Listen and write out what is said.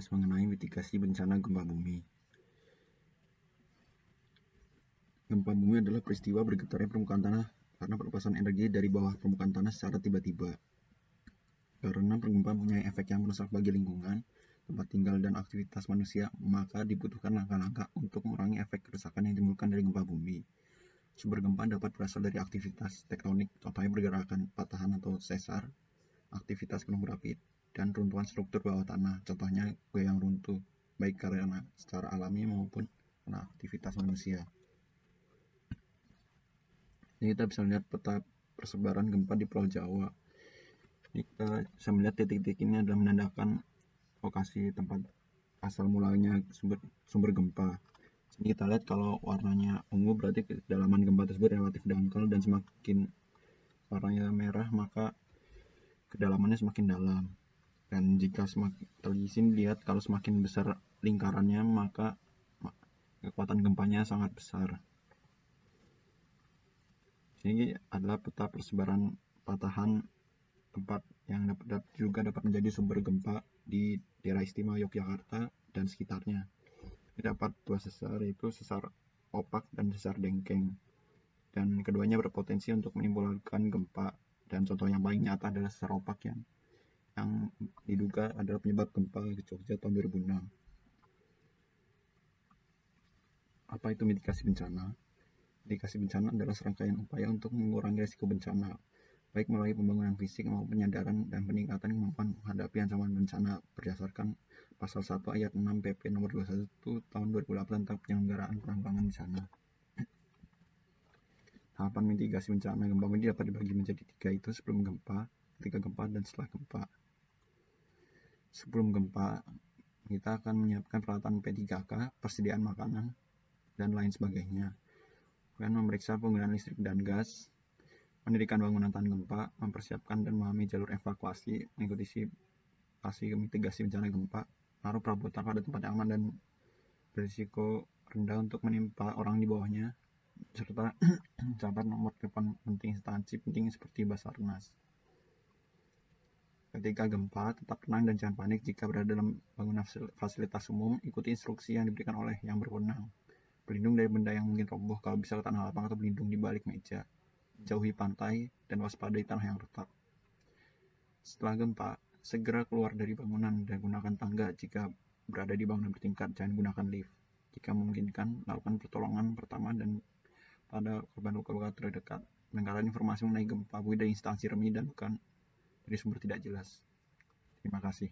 membahas mengenai mitigasi bencana gempa bumi. Gempa bumi adalah peristiwa bergetarnya permukaan tanah karena pelepasan energi dari bawah permukaan tanah secara tiba-tiba. Karena gempa mempunyai efek yang merusak bagi lingkungan, tempat tinggal, dan aktivitas manusia, maka dibutuhkan langkah-langkah untuk mengurangi efek kerusakan yang ditimbulkan dari gempa bumi. Sumber gempa dapat berasal dari aktivitas tektonik, contohnya pergerakan patahan atau sesar, aktivitas gunung berapi, dan runtuhan struktur bawah tanah, contohnya goyang runtuh, baik karena secara alami maupun karena aktivitas manusia. Ini kita bisa melihat peta persebaran gempa di Pulau Jawa. Ini kita bisa melihat titik-titik ini adalah menandakan lokasi tempat asal mulanya sumber gempa. Jadi kita lihat kalau warnanya ungu berarti kedalaman gempa tersebut relatif dangkal, dan semakin warnanya merah maka kedalamannya semakin dalam. Dan jika di sini lihat kalau semakin besar lingkarannya maka kekuatan gempanya sangat besar. Ini adalah peta persebaran patahan tempat yang juga dapat menjadi sumber gempa di daerah istimewa Yogyakarta dan sekitarnya. Terdapat dua sesar, yaitu sesar opak dan sesar dengkeng, dan keduanya berpotensi untuk menimbulkan gempa. Dan contoh yang paling nyata adalah sesar opak yang diduga adalah penyebab gempa di Jogja tahun 2006. Apa itu mitigasi bencana? Mitigasi bencana adalah serangkaian upaya untuk mengurangi risiko bencana, baik melalui pembangunan fisik maupun penyadaran dan peningkatan kemampuan menghadapi ancaman bencana berdasarkan Pasal 1 Ayat 6 PP Nomor 21 Tahun 2008 tentang penyelenggaraan penanggulangan bencana. Tahapan mitigasi bencana gempa bumi dapat dibagi menjadi 3, yaitu sebelum gempa, ketika gempa, dan setelah gempa. Sebelum gempa, kita akan menyiapkan peralatan P3K, persediaan makanan, dan lain sebagainya. Kemudian memeriksa penggunaan listrik dan gas, mendirikan bangunan tahan gempa, mempersiapkan dan memahami jalur evakuasi, mengikuti simulasi mitigasi bencana gempa, menaruh perabotan pada tempat yang aman dan berisiko rendah untuk menimpa orang di bawahnya, serta catat nomor telepon penting instansi penting seperti Basarnas. Ketika gempa, tetap tenang dan jangan panik. Jika berada dalam bangunan fasilitas umum, ikuti instruksi yang diberikan oleh yang berwenang. Berlindung dari benda yang mungkin roboh, kalau bisa ke tanah lapang atau berlindung di balik meja. Jauhi pantai dan waspadai tanah yang retak. Setelah gempa, segera keluar dari bangunan dan gunakan tangga. Jika berada di bangunan bertingkat, jangan gunakan lift. Jika memungkinkan, lakukan pertolongan pertama dan pada korban luka-luka terdekat. Dengarkan informasi mengenai gempa bumi dari instansi resmi dan bukan dari sumber tidak jelas. Terima kasih.